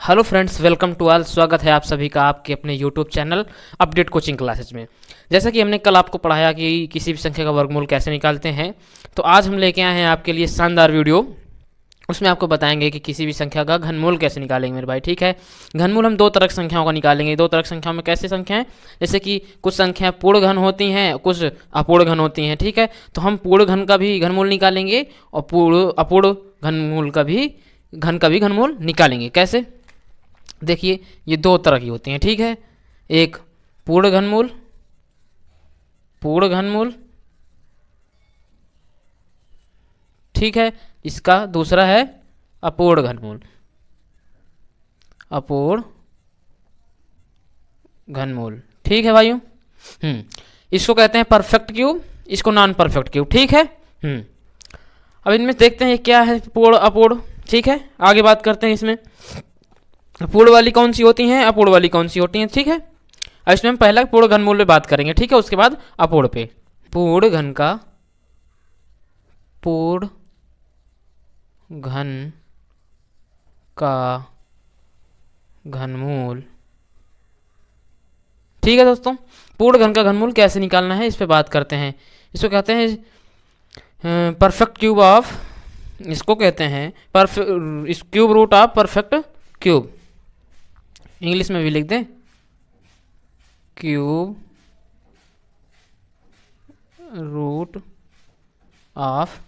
Hello friends, welcome to all. स्वागत है आप सभी का आपके अपने YouTube channel update coaching classes में। जैसा कि हमने कल आपको पढ़ाया कि किसी भी संख्या का वर्गमूल कैसे निकालते हैं, तो आज हम लेके आए हैं आपके लिए शानदार वीडियो। उसमें आपको बताएंगे कि किसी भी संख्या का घनमूल कैसे निकालेंगे मेरे भाई। ठीक है, घनमूल हम दो तरह की संख्याओं का निकालेंगे। दो तरह की संख्याओं में कैसे संख्याएं, जैसे कि कुछ संख्याएं पूर्ण घन होती हैं, कुछ अपूर्ण घन होती हैं। ठीक है, तो हम पूर्ण घन का भी घनमूल निकालेंगे और अपूर्ण घनमूल का भी घनमूल निकालेंगे। कैसे, देखिए ये दो तरह की होती हैं। ठीक है, एक पूर्ण घनमूल, ठीक है, इसका दूसरा है अपूर्ण घनमूल। ठीक है भाइयों, इसको कहते हैं परफेक्ट क्यूब, इसको नॉन परफेक्ट क्यूब। ठीक है, अब इनमें देखते हैं ये क्या है, पूर्ण अपूर्ण। ठीक है, आगे बात करते हैं इसमें पूर्ण वाली कौन सी होती हैं, अपूर्ण वाली कौन सी होती हैं। ठीक है, अब इसमें हम पहला पूर्ण घनमूल पे बात करेंगे। ठीक है, उसके बाद अपूर्ण पे। पूर्ण घन का घनमूल। ठीक है दोस्तों, पूर्ण घन का घनमूल कैसे निकालना है इस पे बात करते हैं। इसको कहते हैं परफेक्ट क्यूब ऑफ, इसको कहते हैं cube root of perfect cube. English में भी लिख दें, cube root of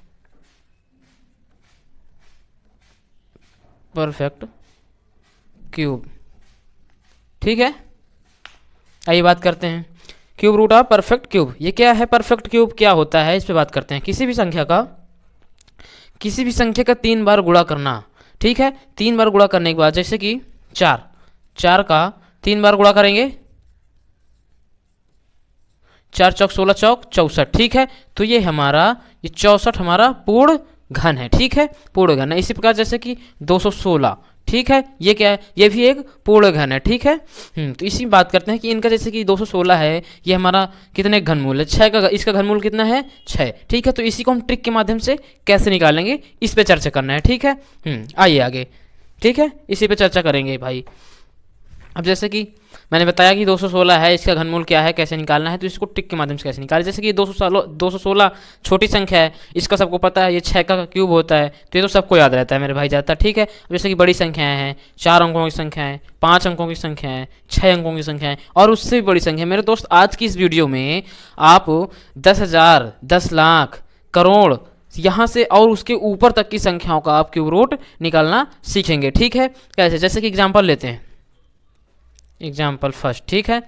perfect cube. ठीक है, आइए बात करते हैं cube root of perfect cube. ये क्या है, परफेक्ट क्यूब क्या होता है इस पे बात करते हैं। किसी भी संख्या का 3 बार गुणा करना। ठीक है, 3 बार गुणा करने के बाद, जैसे कि 4 का 3 बार गुणा करेंगे, 4 चौक 16 चौक 64। ठीक है, तो ये 64 हमारा पूर्ण घन है। ठीक है, पूर्ण घन है। इसी प्रकार जैसे कि 216, ठीक है, ये क्या है, ये भी एक पूर्ण घन है। ठीक है, तो इसी बात करते हैं कि इनका, जैसे कि 216 है, ये हमारा कितने घनमूल है, 6 का। इसका घनमूल कितना है, 6। ठीक है, तो इसी को हम ट्रिक के माध्यम से कैसे निकालेंगे इस पे चर्चा करना है। ठीक है, आइए आगे। ठीक है, इसी पे चर्चा करेंगे भाई। अब जैसे कि मैंने बताया कि 216 है, इसका घनमूल क्या है, कैसे निकालना है, तो इसको ट्रिक के माध्यम से कैसे निकालें। जैसे कि 216 छोटी संख्या है, इसका सबको पता है, ये 6 का क्यूब होता है, तो ये तो सबको याद रहता है मेरे भाई ज़्यादातर। ठीक है, जैसे कि बड़ी संख्याएं हैं, 4 अंकों की संख्याएं, 5 अंकों की संख्याएं, 6 अंकों की संख्याएं और उससे भी बड़ी संख्या। मेरे दोस्त, आज की इस वीडियो में आप 10,000, 10 लाख, करोड़, यहाँ से और उसके ऊपर तक की संख्याओं का आप क्यूब रूट निकालना सीखेंगे। ठीक है, कैसे, जैसे कि एग्जाम्पल लेते हैं, एग्जाम्पल फर्स्ट। ठीक है,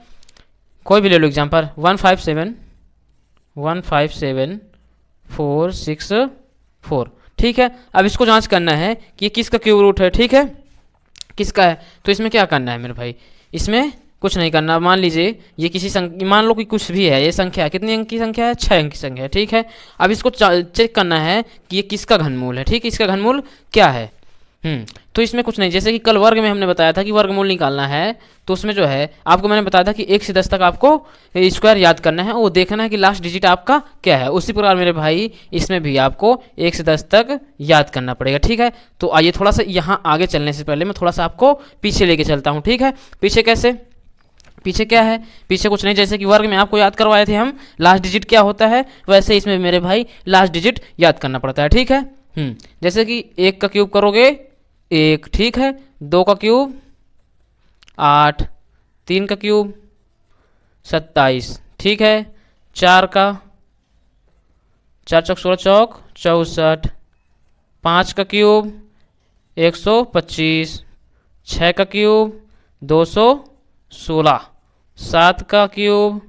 कोई भी ले लो एग्जाम्पल, 157,464। ठीक है, अब इसको जांच करना है कि ये किसका क्यूब रूट है। ठीक है, किसका है, तो इसमें क्या करना है मेरे भाई, इसमें कुछ नहीं करना। मान लीजिए ये किसी संख्या, मान लो कि कुछ भी है, ये संख्या कितनी अंक की संख्या है, 6 अंक की संख्या है। ठीक है, अब इसको चेक करना है कि ये किसका घनमूल है। ठीक है, इसका घनमूल क्या है। तो इसमें कुछ नहीं, जैसे कि कल वर्ग में हमने बताया था कि वर्गमूल निकालना है, तो उसमें जो है आपको मैंने बताया था कि 1 से 10 तक आपको स्क्वायर याद करना है, वो देखना है कि लास्ट डिजिट आपका क्या है। उसी प्रकार मेरे भाई इसमें भी आपको 1 से 10 तक याद करना पड़ेगा। ठीक है, तो आइए थोड़ा सा यहाँ आगे चलने से पहले मैं थोड़ा सा आपको पीछे लेके चलता हूँ। ठीक है, पीछे कैसे, पीछे क्या है, पीछे कुछ नहीं, जैसे कि वर्ग में आपको याद करवाए थे हम लास्ट डिजिट क्या होता है, वैसे इसमें मेरे भाई लास्ट डिजिट याद करना पड़ता है। ठीक है, जैसे कि 1 का क्यूब करोगे 1, ठीक है, 2 का क्यूब 8, 3 का क्यूब 27, ठीक है, 4 चौक 16 चौक 64, 5 का क्यूब 125, 6 का क्यूब 216, 7 का क्यूब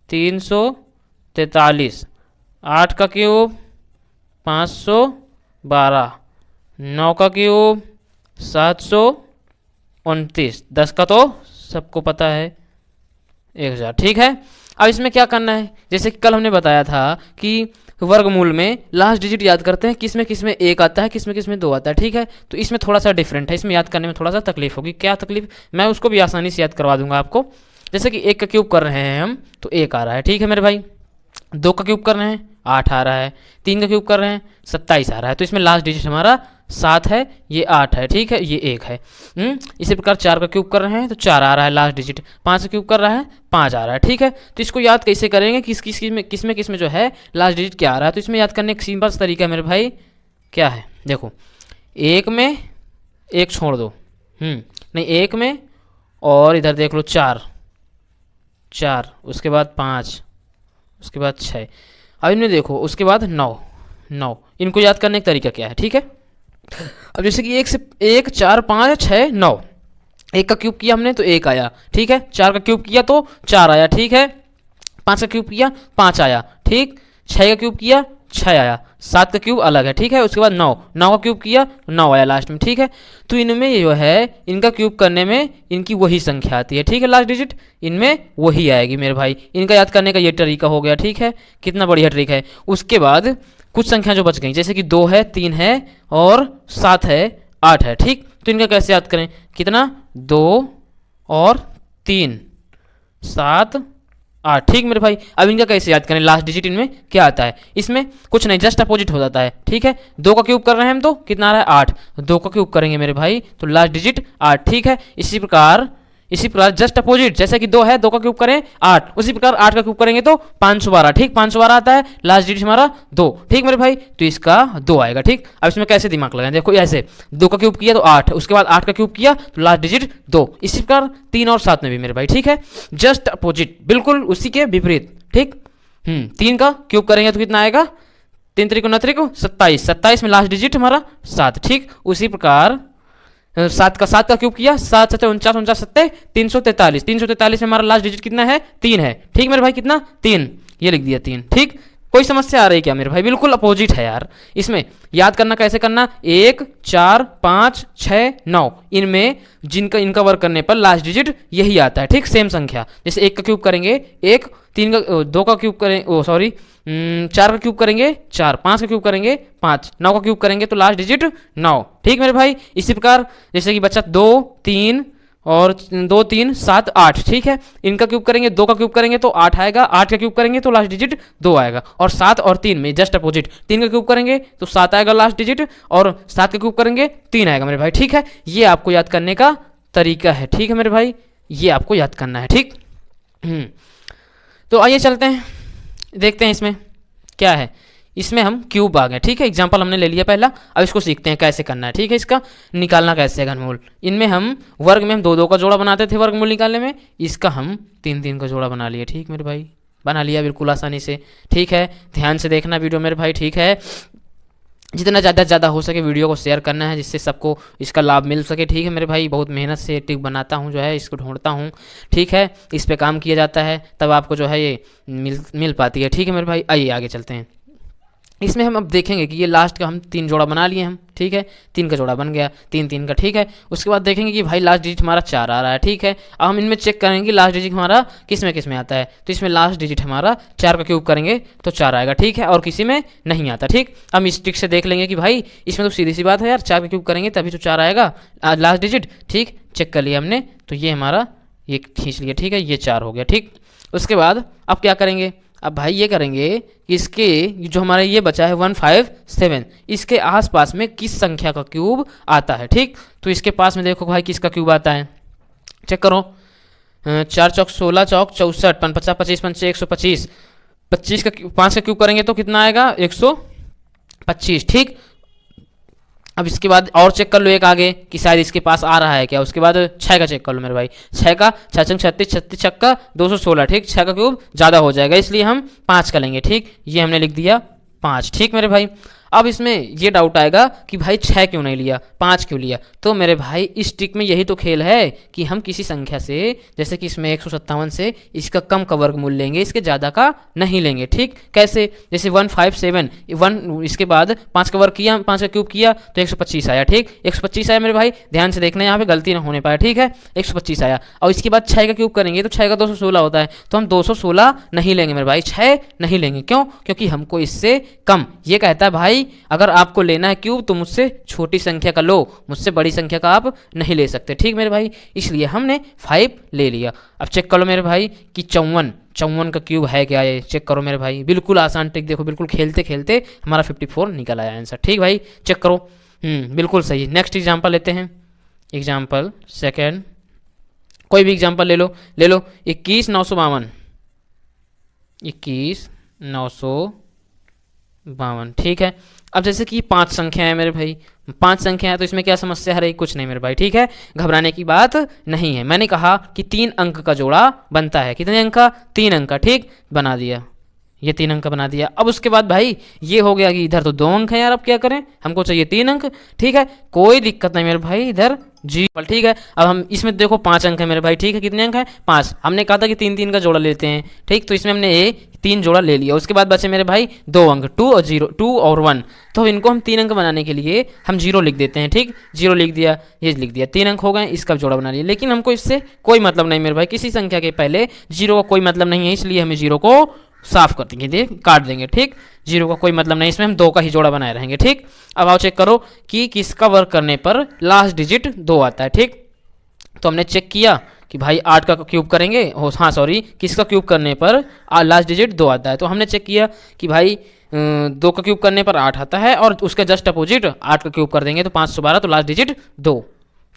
343, 8 का क्यूब 512, 9 का क्यूब 729, 10 का तो सबको पता है 1000। ठीक है, अब इसमें क्या करना है, जैसे कि कल हमने बताया था कि वर्गमूल में लास्ट डिजिट याद करते हैं, किसमें किसमें 1 आता है, किसमें किसमें 2 आता है। ठीक है, तो इसमें थोड़ा सा डिफरेंट है, इसमें याद करने में थोड़ा सा तकलीफ होगी। क्या तकलीफ, मैं उसको भी आसानी से याद करवा दूंगा आपको। जैसे कि 1 का क्यूब कर रहे हैं हम, तो 1 आ रहा है। ठीक है मेरे भाई, 2 का क्यूब कर रहे हैं 8 आ रहा है, 3 का क्यूब कर रहे हैं 27 आ रहा है, तो इसमें लास्ट डिजिट हमारा 7 है, ये 8 है, ठीक है, ये 1 है। इसी प्रकार 4 का क्यूब कर रहे हैं तो 4 आ रहा है लास्ट डिजिट, 5 का क्यूब कर रहा है 5 आ रहा है, ठीक है। तो इसको याद कैसे करेंगे, किस में जो है लास्ट डिजिट क्या आ रहा है। तो इसमें याद करने का सिंपल तरीका है मेरे भाई, क्या है देखो, 1 में 1 छोड़ दो, नहीं 1 में, और इधर देख लो 4, उसके बाद 5, उसके बाद 6, अब इनमें देखो उसके बाद 9। इनको याद करने का तरीका क्या है, ठीक है। अब जैसे कि 1 4 5 6 9, 1 का क्यूब किया हमने तो 1 आया, ठीक है। 4 का क्यूब किया तो 4 आया, ठीक है। 5 का क्यूब किया 5 आया, ठीक। 6 का क्यूब किया 6 आया, 7 का क्यूब अलग है, ठीक है। उसके बाद 9 का क्यूब किया 9 आया लास्ट में, ठीक है। तो इनमें जो है इनका क्यूब करने में इनकी वही संख्या आती है, ठीक है। लास्ट डिजिट इनमें वही आएगी मेरे भाई। इनका याद करने का ये तरीका हो गया, ठीक है। कितना बढ़िया ट्रिक है। उसके बाद कुछ संख्या जो बच गई, जैसे कि 2 है, 3 है और 7 है, 8 है, ठीक। तो इनका कैसे याद करें, कितना 2 और 3 7 8, ठीक मेरे भाई। अब इनका कैसे याद करें, लास्ट डिजिट इनमें क्या आता है, इसमें कुछ नहीं, जस्ट अपोजिट हो जाता है, ठीक है। 2 का क्यूब कर रहे हैं हम तो कितना आ रहा है 8, 2 का क्यूब करेंगे मेरे भाई तो लास्ट डिजिट 8, ठीक है। इसी प्रकार जस्ट अपोजिट, जैसे कि 2 है, 2 का क्यूब करें 8, उसी प्रकार 8 का क्यूब करेंगे तो 512, ठीक। 512 आता है, लास्ट डिजिट हमारा 2, ठीक मेरे भाई। तो इसका 2 आएगा, ठीक। अब इसमें कैसे दिमाग लगाएं, देखो ऐसे 2 का क्यूब किया तो 8, उसके बाद 8 का क्यूब किया तो लास्ट डिजिट 2। इसी प्रकार 3 और 7 में भी मेरे भाई, ठीक है। जस्ट अपोजिट, बिल्कुल उसी के विपरीत, ठीक। 3 का क्यूब करेंगे तो कितना आएगा, 3 3 को 27, 27 में लास्ट डिजिट हमारा 7, ठीक। उसी प्रकार 7 का क्यूब किया, 7 7 49 49 7 343, 343 में हमारा लास्ट डिजिट कितना है 3 है, ठीक मेरे भाई। कितना 3, ये लिख दिया 3, ठीक। कोई समस्या आ रही है क्या मेरे भाई, बिल्कुल अपोजिट है यार। इसमें याद करना कैसे करना, 1 4 5 6 9, इनमें इनका वर्क करने पर लास्ट डिजिट यही आता है, ठीक। सेम संख्या, जैसे 1 का क्यूब करेंगे 1, 3 का 2 का क्यूब करें, 4 का क्यूब करेंगे 4, 5 का क्यूब करेंगे 5, 9 का क्यूब करेंगे तो लास्ट डिजिट 9, ठीक मेरे भाई। इसी प्रकार जैसे कि बच्चा 2 3 और 2 3 7 8, ठीक है। इनका क्यूब करेंगे, 2 का क्यूब करेंगे तो 8 आएगा, 8 का क्यूब करेंगे तो लास्ट डिजिट 2 आएगा। और 7 और 3 में जस्ट अपोजिट, 3 का क्यूब करेंगे तो 7 आएगा लास्ट डिजिट, और 7 का क्यूब करेंगे 3 आएगा मेरे भाई, ठीक है। ये आपको याद करने का तरीका है, ठीक है मेरे भाई, ये आपको याद करना है, ठीक। तो आइए चलते हैं, देखते हैं इसमें क्या है। इसमें हम क्यूब आ गए, ठीक है। एग्जाम्पल हमने ले लिया पहला, अब इसको सीखते हैं कैसे करना है, ठीक है। इसका निकालना कैसे है घनमूल। इनमें हम वर्ग में हम 2 2 का जोड़ा बनाते थे वर्गमूल निकालने में, इसका हम 3 3 का जोड़ा बना लिया, ठीक मेरे भाई, बना लिया बिल्कुल आसानी से, ठीक है। ध्यान से देखना वीडियो मेरे भाई, ठीक है। जितना ज़्यादा हो सके वीडियो को शेयर करना है, जिससे सबको इसका लाभ मिल सके, ठीक है मेरे भाई। बहुत मेहनत से टिप बनाता हूँ, जो है इसको ढूंढता हूँ, ठीक है। इस पे काम किया जाता है, तब आपको जो है ये मिल पाती है, ठीक है मेरे भाई। आइए आगे चलते हैं। इसमें हम अब देखेंगे कि ये लास्ट का हम 3 जोड़ा बना लिए हम, ठीक है। 3 का जोड़ा बन गया, 3 3 का, ठीक है। उसके बाद देखेंगे कि भाई लास्ट डिजिट हमारा 4 आ रहा है, ठीक है। अब हम इनमें चेक करेंगे कि लास्ट डिजिट हमारा किस में आता है। तो इसमें लास्ट डिजिट हमारा 4 का क्यूब करेंगे तो 4 आएगा, ठीक है, और किसी में नहीं आता, ठीक। हम इस ट्रिक से देख लेंगे कि भाई इसमें तो सीधी सी बात है यार, 4 का क्यूब करेंगे तभी तो 4 आएगा लास्ट डिजिट, ठीक। चेक कर लिया हमने, तो ये हमारा ये खींच लिया, ठीक है, ये 4 हो गया, ठीक। उसके बाद अब क्या करेंगे, अब भाई ये करेंगे कि इसके जो हमारा ये बचा है 157, इसके आसपास में किस संख्या का क्यूब आता है, ठीक। तो इसके पास में देखो भाई किसका क्यूब आता है, चेक करो। 4 चौक 16 चौक 64, 5 50 25 पंचे 125, 25 का 5 का क्यूब करेंगे तो कितना आएगा 125, ठीक। अब इसके बाद और चेक कर लो एक आगे कि शायद इसके पास आ रहा है क्या। उसके बाद 6 का चेक कर लो मेरे भाई, 6 का 6 36 36 छक्का 216, ठीक। 6 का क्यूब ज़्यादा हो जाएगा इसलिए हम 5 का लेंगे, ठीक। ये हमने लिख दिया 5, ठीक मेरे भाई। अब इसमें ये डाउट आएगा कि भाई 6 क्यों नहीं लिया, 5 क्यों लिया। तो मेरे भाई इस ट्रिक में यही तो खेल है कि हम किसी संख्या से, जैसे कि इसमें 157 से इसका कम का वर्गमूल लेंगे, इसके ज़्यादा का नहीं लेंगे, ठीक। कैसे, जैसे 157, 1 इसके बाद 5 का वर्ग किया, 5 का क्यूब किया तो 125 आया, ठीक। 125 आया मेरे भाई, ध्यान से देखना यहाँ पे गलती ना होने पाए, ठीक है। 125 आया, और इसके बाद 6 का क्यूब करेंगे तो 6 का 216 होता है, तो हम 216 नहीं लेंगे मेरे भाई, 6 नहीं लेंगे। क्यों, क्योंकि हमको इससे कम, ये कहता है भाई अगर आपको लेना है क्यूब तो मुझसे छोटी संख्या का लो, मुझसे बड़ी संख्या का आप नहीं ले सकते, ठीक मेरे भाई। इसलिए हमने 5 ले लिया। अब चेक करो मेरे भाई कि 54 का क्यूब है क्या, ये चेक करो मेरे भाई। बिल्कुल आसान ट्रिक, देखो बिल्कुल खेलते खेलते हमारा 54 निकल आया आंसर, ठीक भाई। चेक करो बिल्कुल सही। नेक्स्ट एग्जाम्पल लेते हैं। एग्जाम्पल सेकेंड, कोई भी एग्जाम्पल ले लो 21,952, 21,952। ठीक है। अब जैसे कि 5 संख्या है मेरे भाई, 5 संख्या है तो इसमें क्या समस्या है? कुछ नहीं मेरे भाई, ठीक है, घबराने की बात नहीं है। मैंने कहा कि 3 अंक का जोड़ा बनता है। कितने अंक का? 3 अंक का। ठीक, बना दिया, ये 3 अंक का बना दिया। अब उसके बाद भाई ये हो गया कि इधर तो 2 अंक है यार, अब क्या करें, हमको चाहिए 3 अंक। ठीक है, कोई दिक्कत नहीं मेरे भाई, इधर जी। ठीक है, अब हम इसमें देखो 5 अंक है मेरे भाई। ठीक है, कितने अंक है? 5। हमने कहा था कि 3 3 का जोड़ा लेते हैं। ठीक, तो इसमें हमने 3 जोड़ा ले लिया। उसके बाद बचे मेरे भाई 2 अंक, 2 और 0, 2 और 1। तो इनको हम 3 अंक बनाने के लिए हम 0 लिख देते हैं। ठीक, 0 लिख दिया, ये लिख दिया, 3 अंक हो गए, इसका जोड़ा बना लिया। लेकिन हमको इससे कोई मतलब नहीं मेरे भाई, किसी संख्या के पहले 0 का कोई मतलब नहीं है, इसलिए हमें 0 को साफ कर देंगे, काट देंगे। ठीक, 0 का कोई मतलब नहीं, इसमें हम 2 का ही जोड़ा बनाए रहेंगे। ठीक, अब आओ चेक करो कि किसका वर्क करने पर लास्ट डिजिट 2 आता है। ठीक, तो हमने चेक किया कि भाई 8 का क्यूब करेंगे, हाँ सॉरी, किसका क्यूब करने पर लास्ट डिजिट 2 आता है। तो हमने चेक किया कि भाई 2 का क्यूब करने पर 8 आता है, और उसके जस्ट अपोजिट 8 का क्यूब कर देंगे तो 5 से 12, तो लास्ट डिजिट 2।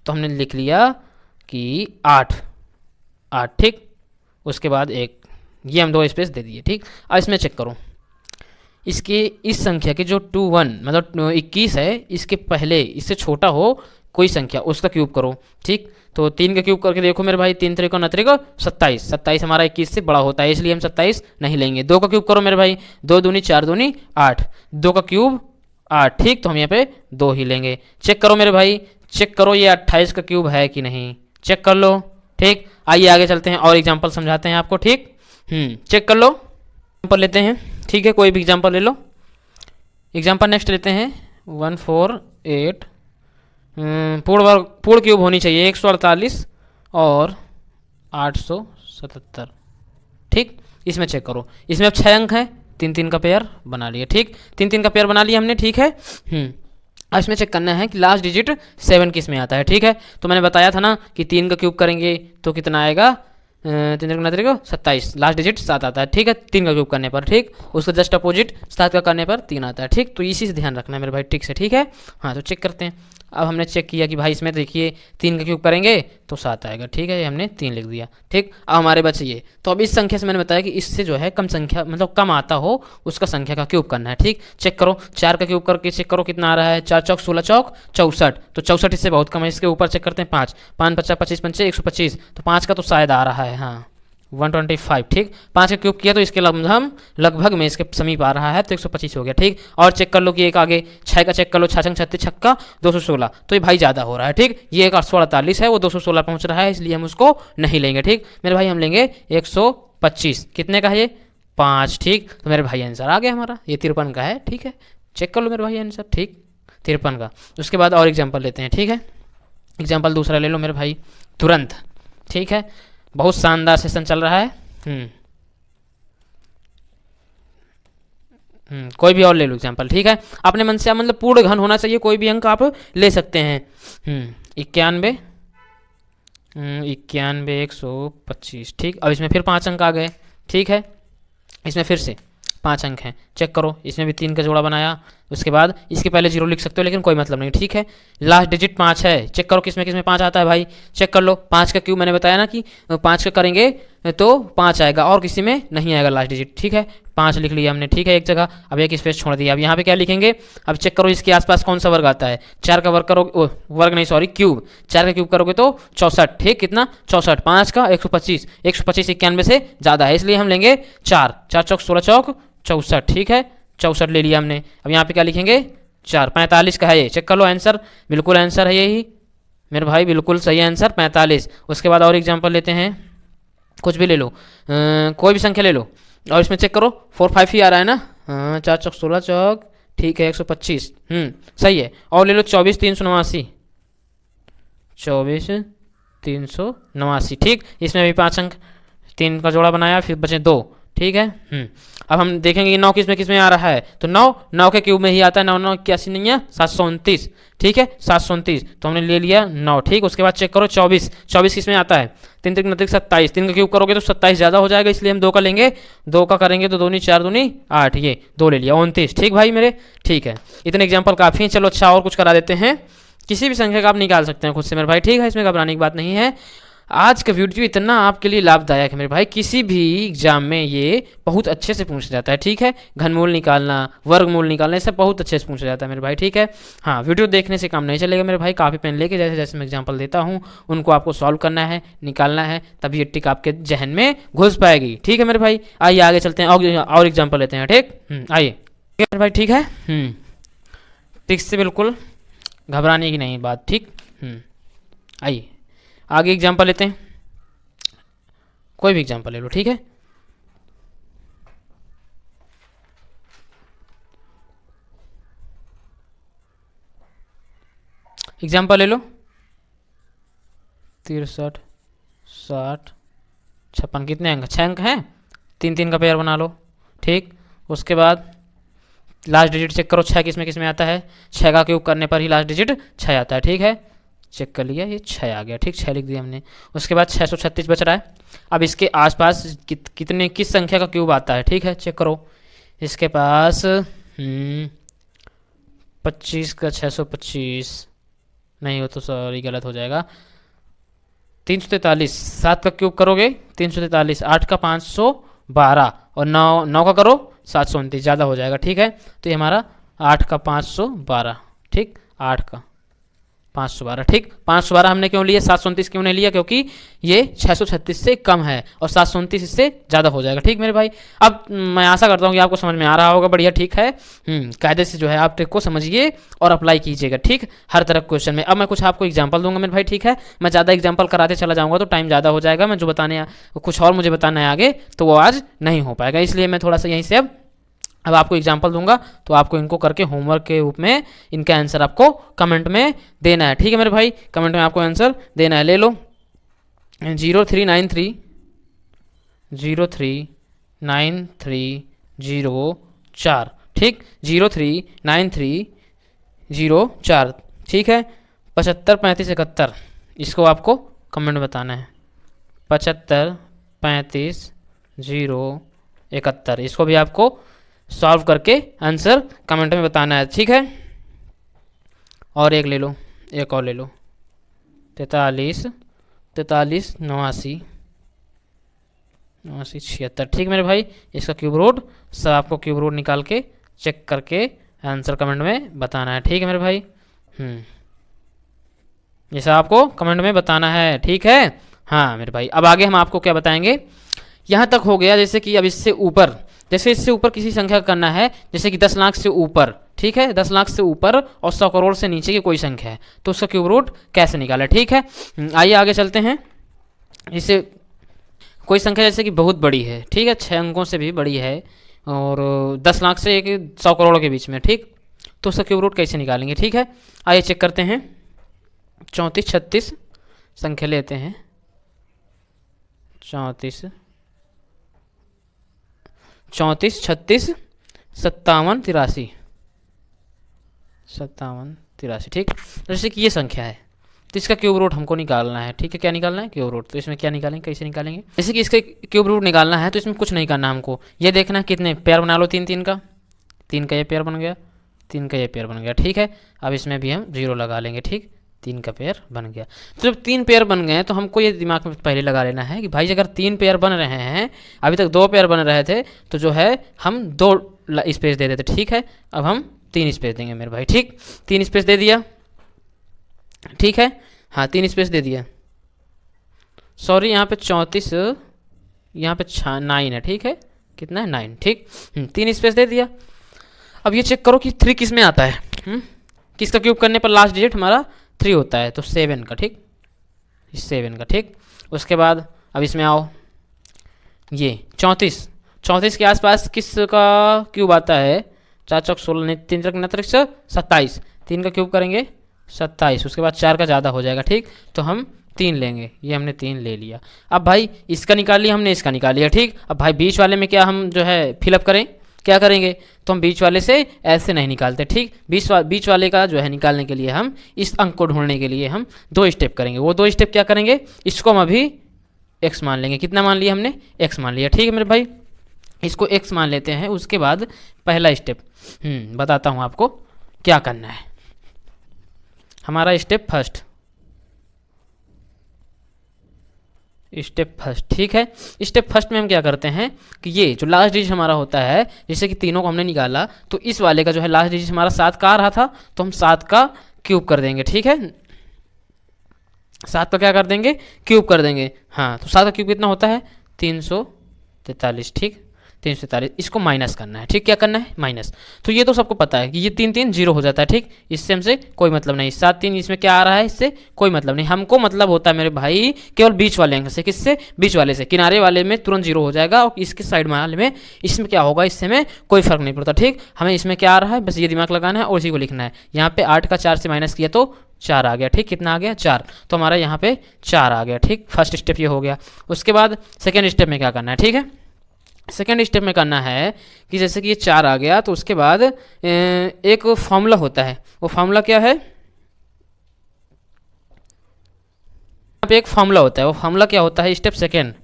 तो हमने लिख लिया कि 8। ठीक, उसके बाद एक, ये हम 2 स्पेस दे दिए। ठीक, अब इसमें चेक करो, इसके इस संख्या के जो 2 1 मतलब 21 है, इसके पहले इससे छोटा हो कोई संख्या, उसका क्यूब करो। ठीक, तो 3 का क्यूब करके देखो मेरे भाई, 3 3 9 27, 27 हमारा 21 से बड़ा होता है, इसलिए हम 27 नहीं लेंगे। 2 का क्यूब करो मेरे भाई, 2 दूनी 4 दूनी 8, 2 का क्यूब 8। ठीक, तो हम यहाँ पे 2 ही लेंगे। चेक करो मेरे भाई, चेक करो ये 28 का क्यूब है कि नहीं, चेक कर लो। ठीक, आइए आगे चलते हैं और एग्जाम्पल समझाते हैं आपको। ठीक, चेक कर लो, एग्जाम्पल लेते हैं। ठीक है, कोई भी एग्जाम्पल ले लो। एग्जाम्पल नेक्स्ट लेते हैं 148, पूर्ण क्यूब होनी चाहिए 148 और 877। ठीक, इसमें चेक करो, इसमें अब 6 अंक हैं, 3 3 का पेयर बना लिया। ठीक, 3 3 का पेयर बना लिया हमने। ठीक है, अब इसमें चेक करना है कि लास्ट डिजिट 7 किस में आता है। ठीक है, तो मैंने बताया था ना कि 3 का क्यूब करेंगे तो कितना आएगा, 3 3 27, लास्ट डिजिट 7 आता है। ठीक है, 3 का क्यूब करने पर। ठीक, उसका जस्ट अपोजिट 7 का करने पर 3 आता है। ठीक, तो इसी से ध्यान रखना है मेरे भाई, ठीक से। ठीक है, हाँ, तो चेक करते हैं। अब हमने चेक किया कि भाई इसमें देखिए 3 का क्यूब करेंगे तो 7 आएगा। ठीक है, ये हमने 3 लिख दिया। ठीक, अब हमारे बचे ये, तो अब इस संख्या से मैंने बताया कि इससे जो है कम संख्या मतलब कम आता हो उसका संख्या का क्यूब करना है। ठीक, चेक करो, 4 का क्यूब करके चेक करो कितना आ रहा है, 4 चौक 16 चौक 64, तो 64 इससे बहुत कम है। इसके ऊपर चेक करते हैं 5 5 50 25 पंचे 125, तो 5 का तो शायद आ रहा है, हाँ 125। ठीक, 5 का क्यूब किया तो इसके लगभग में इसके समीप आ रहा है, तो 125 हो गया। ठीक, और चेक कर लो कि एक आगे 6 का चेक कर लो, 6 36 छक्का 216, तो ये भाई ज़्यादा हो रहा है। ठीक, ये एक 848 है, वो 216 पहुंच रहा है, इसलिए हम उसको नहीं लेंगे। ठीक, मेरे भाई हम लेंगे 125, कितने का है ये, 5। ठीक, तो मेरे भाई आंसर आ गया हमारा, ये 53 का है। ठीक है, चेक कर लो मेरे भाई आंसर। ठीक, 53 का। उसके बाद और एग्जाम्पल लेते हैं। ठीक है, एग्जाम्पल दूसरा ले लो मेरे भाई, तुरंत। ठीक है, बहुत शानदार सेशन चल रहा है। कोई भी और ले लो एग्जाम्पल। ठीक है, अपने मन से आप मतलब पूर्ण घन होना चाहिए, कोई भी अंक आप ले सकते हैं। 91 125। ठीक, अब इसमें फिर 5 अंक आ गए। ठीक है, इसमें फिर से 5 अंक हैं, चेक करो, इसमें भी 3 का जोड़ा बनाया। उसके बाद इसके पहले 0 लिख सकते हो, लेकिन कोई मतलब नहीं। ठीक है, लास्ट डिजिट 5 है, चेक करो किसमें किसमें 5 आता है भाई, चेक कर लो। 5 का क्यूब मैंने बताया ना कि 5 का करेंगे तो 5 आएगा, और किसी में नहीं आएगा लास्ट डिजिट। ठीक है, 5 लिख लिया हमने। ठीक है, एक जगह, अब एक स्पेस छोड़ दिया। अब यहाँ पे क्या लिखेंगे, अब चेक करो इसके आसपास कौन सा वर्ग आता है। 4 का वर्ग करोगे, वर्ग नहीं सॉरी क्यूब, 4 का क्यूब करोगे तो 64। ठीक, कितना 64, 5 का 125, 125 91 से ज़्यादा है, इसलिए हम लेंगे 4 4 चौक 16 चौक 64। ठीक है, 64 ले लिया हमने। अब यहाँ पे क्या लिखेंगे, 4 45 का है ये, चेक कर लो आंसर, बिल्कुल आंसर है यही मेरे भाई, बिल्कुल सही आंसर 45। उसके बाद और एग्जांपल लेते हैं, कुछ भी ले लो, कोई भी संख्या ले लो, और इसमें चेक करो 4 5 ही आ रहा है ना, 4 चौक 16 चौक, ठीक है 125, सही है। और ले लो 24 389, 24 389। ठीक, इसमें भी 5 अंक, 3 का जोड़ा बनाया, फिर बचे 2, ठीक है। अब हम देखेंगे कि 9 किस में आ रहा है, तो 9 के क्यूब में ही आता है। 9 9 81 नहीं है, 729, ठीक है 729, तो हमने ले लिया 9, ठीक। उसके बाद चेक करो 24 किस में आता है, 3 3 29 27, 3 का क्यूब करोगे तो 27 ज़्यादा हो जाएगा, इसलिए हम 2 का लेंगे, 2 का करेंगे तो 2 नहीं 4 दूनी 8, ये 2 ले लिया, 29, ठीक भाई मेरे, ठीक है। इतने एग्जाम्पल काफ़ी हैं। चलो अच्छा और कुछ करा देते हैं। किसी भी संख्या का आप निकाल सकते हैं खुद से मेरे भाई, ठीक है, इसमें घबराने की बात नहीं है। आज का वीडियो इतना आपके लिए लाभदायक है मेरे भाई, किसी भी एग्जाम में ये बहुत अच्छे से पूछा जाता है, ठीक है। घनमूल निकालना, वर्गमूल निकालना, ये सब बहुत अच्छे से पूछा जाता है मेरे भाई, ठीक है। हाँ, वीडियो देखने से काम नहीं चलेगा मेरे भाई, कापी पेन लेके जैसे जैसे मैं एग्जाम्पल देता हूँ उनको आपको सॉल्व करना है, निकालना है, तभी ये टिक आपके जहन में घुस पाएगी, ठीक है मेरे भाई। आइए आगे चलते हैं और एग्जाम्पल लेते हैं, ठीक। आइए मेरे भाई, ठीक है। ठीक से बिल्कुल घबराने की नहीं बात, ठीक। आइए आगे एग्जाम्पल लेते हैं, कोई भी एग्जाम्पल ले लो, ठीक है। एग्जाम्पल ले लो 63 60 56, कितने अंक, 6 अंक हैं, 3 3 का पेयर बना लो, ठीक। उसके बाद लास्ट डिजिट चेक करो, 6 किस में आता है, 6 का क्यूब करने पर ही लास्ट डिजिट 6 आता है, ठीक है। चेक कर लिया, ये 6 आ गया, ठीक, 6 लिख दिया हमने। उसके बाद 636 बच रहा है। अब इसके आसपास किस संख्या का क्यूब आता है, ठीक है, चेक करो। इसके पास 25 का 625 नहीं हो तो सॉरी गलत हो जाएगा, 343, 7 का क्यूब करोगे 343, 8 का 512 और 9 का करो 729, ज़्यादा हो जाएगा, ठीक है। तो ये हमारा 8 का 512, ठीक, 8 का 512, ठीक। 512 हमने क्यों लिया, 729 क्यों नहीं लिया, क्योंकि ये 636 से कम है और 729 इससे ज़्यादा हो जाएगा, ठीक मेरे भाई। अब मैं आशा करता हूँ कि आपको समझ में आ रहा होगा, बढ़िया, ठीक है। कायदे से जो है आप ट्रिक को समझिए और अप्लाई कीजिएगा, ठीक, हर तरह क्वेश्चन में। अब मैं कुछ आपको एग्जाम्पल दूंगा मेरे भाई, ठीक है। मैं ज़्यादा एग्जाम्पल कराते चला जाऊँगा तो टाइम ज़्यादा हो जाएगा, मैं जो बताने कुछ और मुझे बताना है आगे तो वो आज नहीं हो पाएगा, इसलिए मैं थोड़ा सा यहीं से अब आपको एग्जाम्पल दूंगा, तो आपको इनको करके होमवर्क के रूप में इनका आंसर आपको कमेंट में देना है, ठीक है मेरे भाई। कमेंट में आपको आंसर देना है, ले लो 0393 039304, ठीक, 039304, ठीक है। 75 35 71, इसको आपको कमेंट में बताना है, 75 35 071, इसको भी आपको सॉल्व करके आंसर कमेंट में बताना है, ठीक है। और एक ले लो, एक और ले लो 43 89 89 76, ठीक मेरे भाई। इसका क्यूब रूट सब आपको क्यूब रूट निकाल के चेक करके आंसर कमेंट में बताना है, ठीक है मेरे भाई। ये सब आपको कमेंट में बताना है, ठीक है। हाँ मेरे भाई, अब आगे हम आपको क्या बताएंगे, यहाँ तक हो गया। जैसे कि अब इससे ऊपर, जैसे इससे ऊपर किसी संख्या का करना है, जैसे कि 10 लाख से ऊपर, ठीक है, 10 लाख से ऊपर और 100 करोड़ से नीचे की कोई संख्या है, तो उसका क्यूब रूट कैसे निकालें, ठीक है। आइए आगे चलते हैं। इससे कोई संख्या जैसे कि बहुत बड़ी है, ठीक है, 6 अंकों से भी बड़ी है और 10 लाख से 100 करोड़ के बीच में, ठीक, तो उसका क्यूब रूट कैसे निकालेंगे, ठीक है। आइए चेक करते हैं। 34 36 संख्या लेते हैं, 34 36 57 83 57 83, ठीक। जैसे कि ये संख्या है तो इसका क्यूब रूट हमको निकालना है, ठीक है। क्या निकालना है, क्यूब रूट। तो इसमें क्या निकालेंगे, कैसे निकालेंगे, जैसे कि इसका क्यूब रूट निकालना है तो इसमें कुछ नहीं करना हमको, ये देखना है कितने पेयर बना लो, 3 3 का, 3 का ये पेयर बन गया, 3 का ये पेयर बन गया, ठीक है। अब इसमें भी हम 0 लगा लेंगे, ठीक, 3 का पेयर बन गया। तो जब 3 पेयर बन गए तो हमको ये दिमाग में पहले लगा लेना है कि भाई अगर 3 पेयर बन रहे हैं, अभी तक 2 पेयर बन रहे थे, तो जो है हम 2 स्पेस दे देते, ठीक है। अब हम 3 स्पेस देंगे मेरे भाई, ठीक, 3 स्पेस दे दिया, ठीक है। हाँ 3 स्पेस दे दिया, सॉरी यहाँ पे 34, यहाँ पे 9 है, ठीक है, कितना है 9, ठीक। 3 स्पेस दे दिया। अब ये चेक करो कि 3 किस में आता है, किसका क्यूब करने पर लास्ट डिजिट हमारा 3 होता है, तो 7 का, ठीक, 7 का, ठीक। उसके बाद अब इसमें आओ, ये 34 के आसपास किस का क्यूब आता है, 4 चौक 16 3 तक 27, 3 का क्यूब करेंगे 27, उसके बाद 4 का ज़्यादा हो जाएगा, ठीक। तो हम 3 लेंगे, ये हमने 3 ले लिया। अब भाई इसका निकाल लिया हमने, इसका निकाल लिया, ठीक। अब भाई बीच वाले में क्या हम जो है फिलअप करें, क्या करेंगे, तो हम बीच वाले से ऐसे नहीं निकालते, ठीक। बीच वाले का जो है निकालने के लिए हम इस अंक को ढूंढने के लिए हम 2 स्टेप करेंगे। वो 2 स्टेप क्या करेंगे, इसको हम अभी x मान लेंगे। कितना मान लिया हमने, x मान लिया, ठीक है मेरे भाई। इसको x मान लेते हैं। उसके बाद पहला स्टेप बताता हूँ आपको क्या करना है। हमारा स्टेप फर्स्ट, ठीक है। स्टेप फर्स्ट में हम क्या करते हैं कि ये जो लास्ट डिजिट हमारा होता है, जैसे कि तीनों को हमने निकाला, तो इस वाले का जो है लास्ट डिजिट हमारा 7 का आ रहा था, तो हम 7 का क्यूब कर देंगे, ठीक है। 7 का क्या कर देंगे, क्यूब कर देंगे। हाँ, तो 7 का क्यूब कितना होता है, 343, ठीक। 343, इसको माइनस करना है, ठीक। क्या करना है, माइनस। तो ये तो सबको पता है कि ये 3 3 0 हो जाता है, ठीक। इससे हमसे कोई मतलब नहीं। 7 3 इसमें क्या आ रहा है, इससे कोई मतलब नहीं। हमको मतलब होता है मेरे भाई केवल बीच वाले अंक से। किससे, बीच वाले से। किनारे वाले में तुरंत 0 हो जाएगा और इसके साइड वाले में इसमें क्या होगा, इससे में कोई फर्क नहीं पड़ता, ठीक। हमें इसमें क्या आ रहा है, बस ये दिमाग लगाना है और इसी को लिखना है। यहाँ पे 8 का 4 से माइनस किया तो 4 आ गया, ठीक। कितना आ गया, 4। तो हमारा यहाँ पे 4 आ गया, ठीक। फर्स्ट स्टेप ये हो गया। उसके बाद सेकेंड स्टेप में क्या करना है, ठीक है। सेकेंड स्टेप में करना है कि जैसे कि ये 4 आ गया, तो उसके बाद एक फॉर्मूला होता है। वो फॉर्मूला क्या है, यहाँ पे एक फॉर्मूला होता है। वो फॉर्मूला क्या होता है, स्टेप सेकेंड,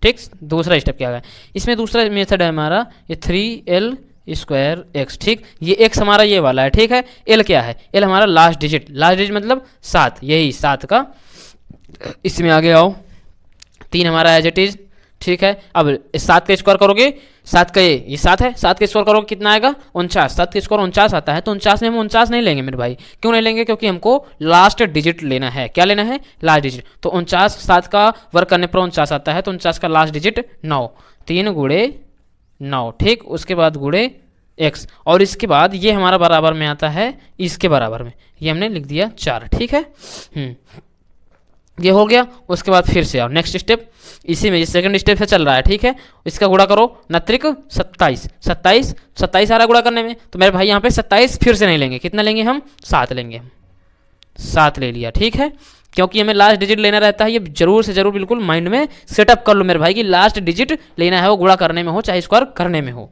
ठीक। दूसरा स्टेप क्या है, इसमें दूसरा मेथड है हमारा ये 3l स्क्वायर x, ठीक। ये x हमारा ये वाला है, ठीक है। l क्या है, l हमारा लास्ट डिजिट मतलब 7, यही 7 का। इसमें आगे आओ, 3 हमारा एज इट इज, ठीक है। अब 7 का स्क्वायर करोगे, 7 का ये 7 है, 7 का स्क्वायर करोगे कितना आएगा, 49। 7 का स्क्वायर 49 आता है, तो 49 में हम 49 नहीं लेंगे मेरे भाई। क्यों नहीं लेंगे, क्योंकि हमको लास्ट डिजिट लेना है। क्या लेना है, लास्ट डिजिट। तो 49, 7 का वर्क करने पर 49 आता है, तो 49 का लास्ट डिजिट 9, 3 गुणे 9, ठीक। उसके बाद गुणे x, और इसके बाद ये हमारा बराबर में आता है इसके बराबर में, ये हमने लिख दिया 4, ठीक है। ये हो गया। उसके बाद फिर से आओ नेक्स्ट स्टेप, इसी में सेकंड स्टेप से चल रहा है, ठीक है। इसका गुणा करो, नत्रिक 27 आ रहा है गुणा करने में, तो मेरे भाई यहाँ पे 27 फिर से नहीं लेंगे। कितना लेंगे हम, 7 लेंगे हम। 7 ले लिया, ठीक है। क्योंकि हमें लास्ट डिजिट लेना रहता है, ये जरूर से जरूर बिल्कुल माइंड में सेटअप कर लो मेरे भाई कि लास्ट डिजिट लेना है, वो गुणा करने में हो चाहे स्क्वायर करने में हो।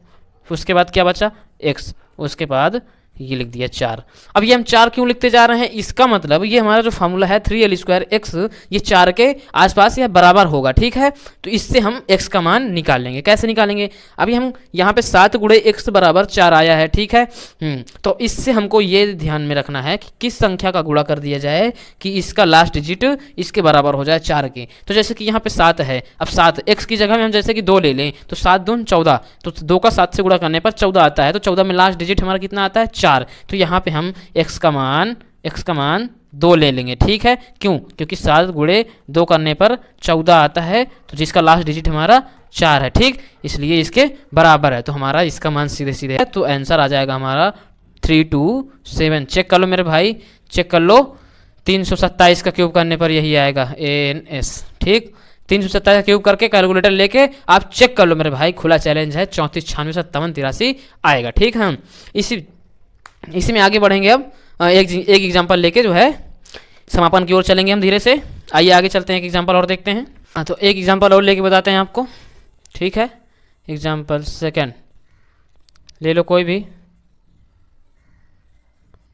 उसके बाद क्या बचा, x। उसके बाद ये लिख दिया 4। अब ये हम 4 क्यों लिखते जा रहे हैं, इसका मतलब ये हमारा जो फार्मूला है 3l स्क्वायर x, ये 4 के आसपास या बराबर होगा, ठीक है। तो इससे हम x का मान निकाल लेंगे। कैसे निकालेंगे, अभी हम यहाँ पे 7 गुणे x बराबर 4 आया है, ठीक है। तो इससे हमको ये ध्यान में रखना है कि किस संख्या का गुणा कर दिया जाए कि इसका लास्ट डिजिट इसके बराबर हो जाए 4 के। तो जैसे कि यहाँ पे 7 है, अब 7 x की जगह में हम जैसे कि 2 ले लें, तो 7 दून 14, तो 2 का 7 से गुणा करने पर 14 आता है। तो 14 में लास्ट डिजिट हमारा कितना आता है, 4। तो यहाँ पे हम x का मान 2 ले लेंगे, ठीक है। क्यों, क्योंकि 7 गुणे 2 करने पर 14 आता है, तो जिसका लास्ट डिजिट हमारा 4 है, ठीक। इसलिए इसके बराबर है, तो हमारा इसका मान सीधे सीधे है। तो आंसर आ जाएगा हमारा 327। चेक कर लो मेरे भाई, चेक कर लो। 327 का क्यूब करने पर यही आएगा ANS, ठीक। 327 का क्यूब करके कैलकुलेटर लेके आप चेक कर लो मेरे भाई, खुला चैलेंज है। 34 96 57 83 आएगा, ठीक है। इसी में आगे बढ़ेंगे। अब एक एग्जांपल लेके जो है समापन की ओर चलेंगे हम धीरे से। आइए आगे चलते हैं, एक एग्जांपल और देखते हैं। हाँ, तो एक एग्जांपल और लेके बताते हैं आपको, ठीक है। एग्जांपल सेकंड ले लो कोई भी,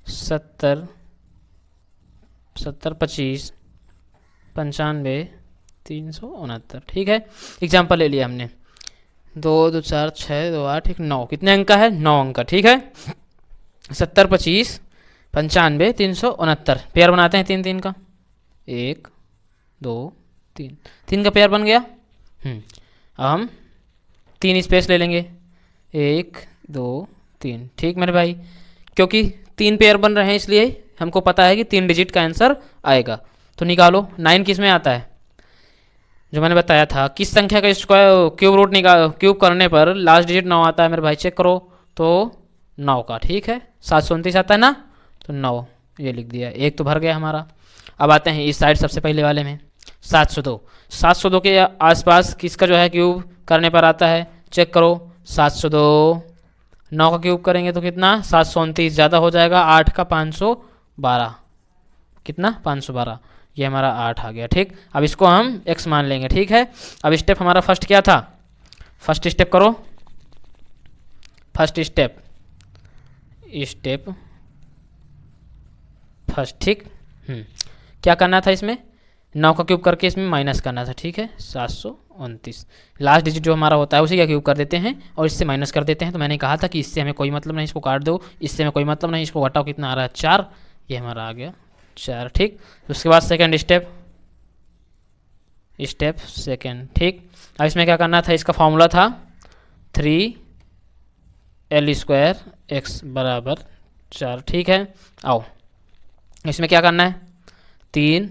70 25 95 369, ठीक है। एग्जांपल ले लिया हमने। 2 2 4 6 2 8 1 9, कितने अंक का है, 9 अंक का, ठीक है। 70 25 95 369 पेयर बनाते हैं 3 3 का, 1 2 3, 3 का पेयर बन गया। अब हम 3 स्पेस ले लेंगे, 1 2 3, ठीक मेरे भाई। क्योंकि 3 पेयर बन रहे हैं इसलिए हमको पता है कि 3 डिजिट का आंसर आएगा। तो निकालो, 9 किस में आता है, जो मैंने बताया था, किस संख्या का स्क्वायर क्यूब करने पर लास्ट डिजिट 9 आता है मेरे भाई। चेक करो, तो 9 का, ठीक है। 729 आता है ना, तो 9 ये लिख दिया, एक तो भर गया हमारा। अब आते हैं इस साइड सबसे पहले वाले में, 702 के आसपास किसका जो है क्यूब करने पर आता है। चेक करो, 702 9 का क्यूब करेंगे तो कितना, 729 ज़्यादा हो जाएगा, 8 का 512, कितना 512, ये हमारा 8 आ गया। ठीक, अब इसको हम x मान लेंगे। ठीक है, अब स्टेप हमारा फर्स्ट क्या था, फर्स्ट स्टेप करो, फर्स्ट स्टेप फर्स्ट। ठीक, क्या करना था इसमें, 9 का क्यूब करके इसमें माइनस करना था। ठीक है, 729 लास्ट डिजिट जो हमारा होता है उसी का क्यूब कर देते हैं और इससे माइनस कर देते हैं। तो मैंने कहा था कि इससे हमें कोई मतलब नहीं, इसको काट दो, इससे हमें कोई मतलब नहीं, इसको घटाओ, कितना आ रहा है 4, ये हमारा आ गया 4। ठीक, उसके बाद सेकेंड स्टेप सेकेंड। ठीक, अब इसमें क्या करना था, इसका फॉर्मूला था 3l² x बराबर 4। ठीक है, आओ इसमें क्या करना है, 3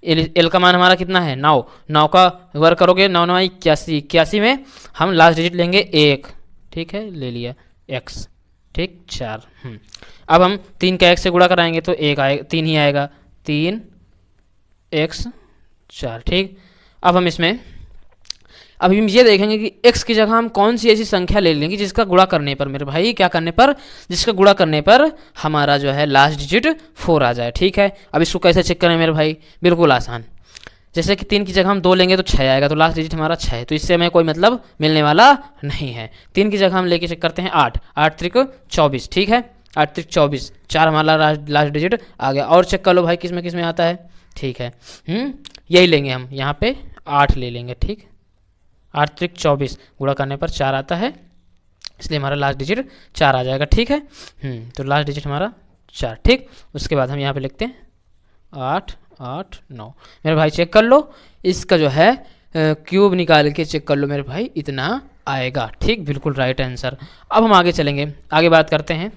एल का मान हमारा कितना है 9, 9 का वर्ग करोगे 9 9 81, 81 में हम लास्ट डिजिट लेंगे 1। ठीक है, ले लिया x। ठीक, 4। अब हम 3 का x से गुणा कराएंगे तो 1 आएगा, 3 ही आएगा, 3x 4। ठीक, अब हम इसमें अभी हम ये देखेंगे कि x की जगह हम कौन सी ऐसी संख्या ले लेंगे जिसका गुणा करने पर मेरे भाई क्या करने पर, जिसका गुणा करने पर हमारा जो है लास्ट डिजिट 4 आ जाए। ठीक है, अब इसको कैसे चेक करें मेरे भाई, बिल्कुल आसान, जैसे कि 3 की जगह हम 2 लेंगे तो 6 आएगा, तो लास्ट डिजिट हमारा 6 है, तो इससे हमें कोई मतलब मिलने वाला नहीं है। 3 की जगह हम लेके चेक करते हैं 8, 8 त्रिक 24। ठीक है, 8 त्रिक 24, 4 हमारा लास्ट डिजिट आ गया। और चेक कर लो भाई किस में आता है। ठीक है, यही लेंगे हम, यहाँ पे 8 ले लेंगे। ठीक, 8 त्रिक 24 गुणा करने पर 4 आता है, इसलिए हमारा लास्ट डिजिट 4 आ जाएगा। ठीक है, तो लास्ट डिजिट हमारा 4। ठीक, उसके बाद हम यहाँ पे लिखते हैं 8 8 9। मेरे भाई चेक कर लो, इसका जो है क्यूब निकाल के चेक कर लो मेरे भाई, इतना आएगा। ठीक, बिल्कुल राइट आंसर। अब हम आगे चलेंगे, आगे बात करते हैं।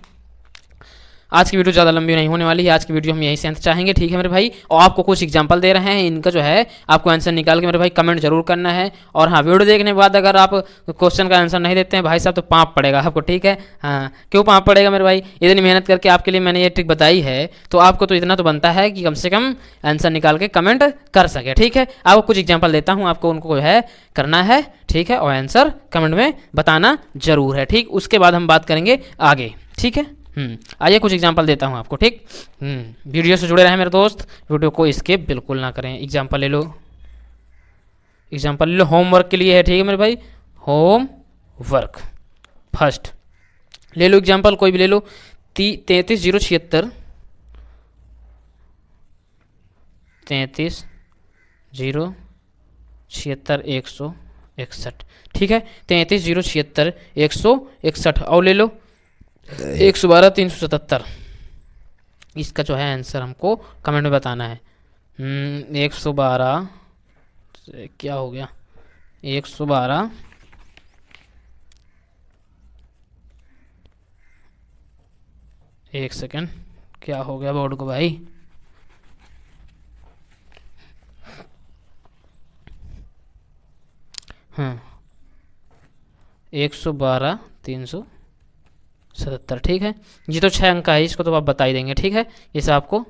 आज की वीडियो ज़्यादा लंबी नहीं होने वाली है, आज की वीडियो हम यहीं से अंत चाहेंगे। ठीक है मेरे भाई, और आपको कुछ एग्जांपल दे रहे हैं, इनका जो है आपको आंसर निकाल के मेरे भाई कमेंट जरूर करना है। और हाँ, वीडियो देखने के बाद अगर आप क्वेश्चन का आंसर नहीं देते हैं भाई साहब तो पाप पड़ेगा आपको। ठीक है, हाँ, क्यों पाप पड़ेगा मेरे भाई, इतनी मेहनत करके आपके लिए मैंने ये ट्रिक बताई है, तो आपको तो इतना तो बनता है कि कम से कम आंसर निकाल के कमेंट कर सके। ठीक है, आपको कुछ एग्जाम्पल देता हूँ, आपको उनको जो है करना है। ठीक है, और आंसर कमेंट में बताना जरूर है। ठीक, उसके बाद हम बात करेंगे आगे। ठीक है, आइए कुछ एग्जांपल देता हूं आपको। ठीक, वीडियो से जुड़े रहें मेरे दोस्त, वीडियो को स्किप बिल्कुल ना करें। एग्जांपल ले लो, एग्जांपल ले लो, होमवर्क के लिए है। ठीक है मेरे भाई, होम वर्क फर्स्ट ले लो एग्जांपल, कोई भी ले लो। 33 076 161। ठीक है, 33 076 161। और ले लो 112 377। इसका जो है आंसर हमको कमेंट में बताना है। 112 क्या हो गया, 112 एक सेकेंड, क्या हो गया बोर्ड को भाई, हाँ 112 377। ठीक है, ये तो 6 अंक का है, इसको तो आप बता ही देंगे। ठीक है, ये सब आपको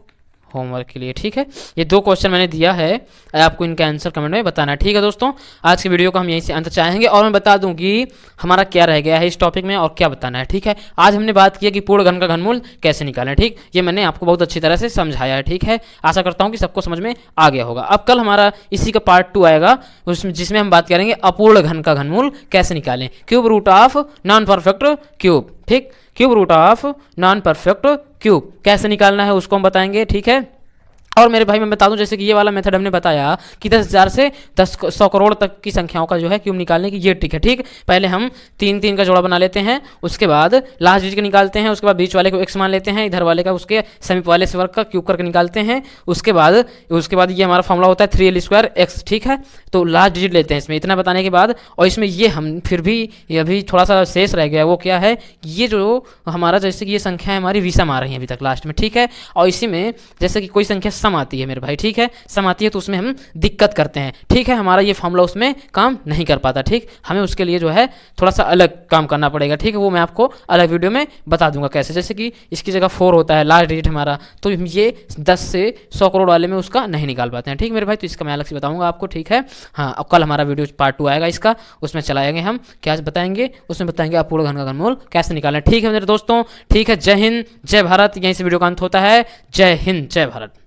होमवर्क के लिए। ठीक है, ये 2 क्वेश्चन मैंने दिया है, आपको इनका आंसर कमेंट में बताना है। ठीक है दोस्तों, आज की वीडियो को हम यहीं से अंत चाहेंगे और मैं बता दूं कि हमारा क्या रह गया है इस टॉपिक में और क्या बताना है। ठीक है, आज हमने बात किया कि पूर्ण घन का घनमूल कैसे निकालें। ठीक, ये मैंने आपको बहुत अच्छी तरह से समझाया है। ठीक है, आशा करता हूँ कि सबको समझ में आ गया होगा। अब कल हमारा इसी का पार्ट 2 आएगा, उसमें जिसमें हम बात करेंगे अपूर्ण घन का घनमूल कैसे निकालें, cube root of non perfect cube. ठीक, cube root of non perfect cube कैसे निकालना है उसको हम बताएंगे। ठीक है, और मेरे भाई मैं बता दूं, जैसे कि ये वाला मेथड हमने बताया कि 10,000 से 100 करोड़ तक की संख्याओं का जो है क्यूब निकालने की ये ट्रिक है। ठीक, पहले हम 3 का जोड़ा बना लेते हैं, उसके बाद लास्ट डिजिट निकालते हैं, उसके बाद बीच वाले को x मान लेते हैं, इधर वाले का उसके समीप वाले से वर्ग का क्यूब करके निकालते हैं। उसके बाद ये हमारा फॉर्मूला होता है 3l² x। ठीक है, तो लास्ट डिजिट लेते हैं इसमें, इतना बताने के बाद। और इसमें ये हम फिर भी ये अभी थोड़ा सा शेष रह गया, वो क्या है, ये जो हमारा जैसे कि ये संख्या है हमारी विषम आ रही है अभी तक लास्ट में। ठीक है, और इसी में जैसे कि कोई संख्या सम आती है मेरे भाई। ठीक है, सम आती है तो उसमें हम दिक्कत करते हैं। ठीक है, हमारा ये फॉर्मूला उसमें काम नहीं कर पाता। ठीक, हमें उसके लिए जो है थोड़ा सा अलग काम करना पड़ेगा। ठीक है, वो मैं आपको अलग वीडियो में बता दूंगा कैसे। जैसे कि इसकी जगह 4 होता है लास्ट डिजिट हमारा, तो ये 10 से 100 करोड़ वाले में उसका नहीं निकाल पाते हैं। ठीक मेरे भाई, तो इसका मैं अलग से बताऊंगा आपको। ठीक है, हाँ, अब कल हमारा वीडियो पार्ट 2 आएगा इसका, उसमें चलाएंगे हम क्या बताएंगे, उसमें बताएंगे अपूर्ण घन का घनमूल कैसे निकालें। ठीक है मेरे दोस्तों, ठीक है, जय हिंद जय भारत। यहीं से वीडियो का अंत होता है। जय हिंद जय भारत।